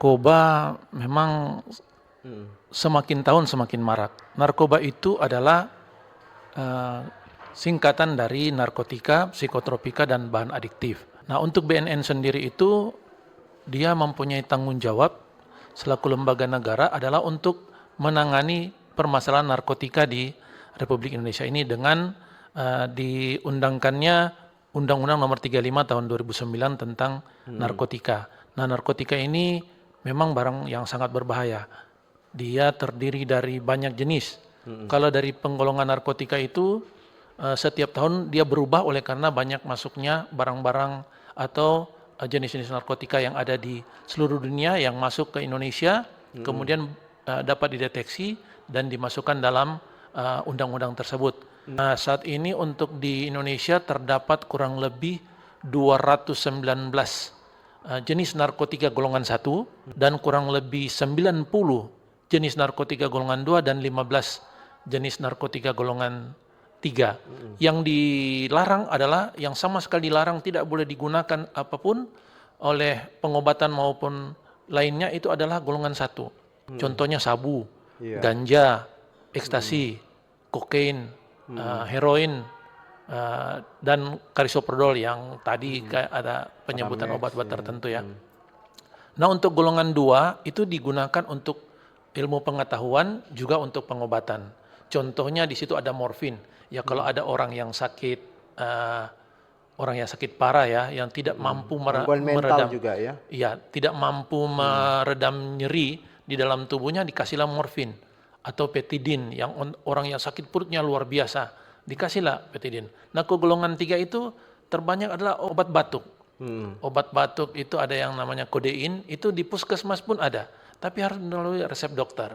narkoba memang semakin tahun semakin marak. Narkoba itu adalah singkatan dari narkotika, psikotropika, dan bahan adiktif. Nah, untuk BNN sendiri itu dia mempunyai tanggung jawab selaku lembaga negara adalah untuk menangani permasalahan narkotika di Republik Indonesia ini dengan diundangkannya Undang-Undang Nomor 35 Tahun 2009 tentang narkotika. Nah, narkotika ini memang barang yang sangat berbahaya. Dia terdiri dari banyak jenis. Kalau dari penggolongan narkotika itu setiap tahun dia berubah oleh karena banyak masuknya barang-barang atau jenis-jenis narkotika yang ada di seluruh dunia yang masuk ke Indonesia, kemudian dapat dideteksi dan dimasukkan dalam undang-undang tersebut. Nah, saat ini untuk di Indonesia terdapat kurang lebih 219 jenis narkotika golongan 1 dan kurang lebih 90 jenis narkotika golongan 2 dan 15 jenis narkotika golongan 3. Yang dilarang adalah, yang sama sekali dilarang tidak boleh digunakan apapun oleh pengobatan maupun lainnya itu adalah golongan 1. Contohnya sabu, ganja, ekstasi, kokain, heroin, dan karisoprodol yang tadi ada penyebutan obat-obat tertentu ya. Nah, untuk golongan 2 itu digunakan untuk ilmu pengetahuan juga untuk pengobatan. Contohnya di situ ada morfin. Ya kalau ada orang yang sakit parah ya, yang tidak mampu meredam juga ya. Iya, tidak mampu meredam nyeri di dalam tubuhnya, dikasihlah morfin atau petidin. Yang orang yang sakit perutnya luar biasa, dikasihlah petidin. Nah, ke golongan 3 itu terbanyak adalah obat batuk. Obat batuk itu ada yang namanya kodein, itu di puskesmas pun ada, tapi harus melalui resep dokter.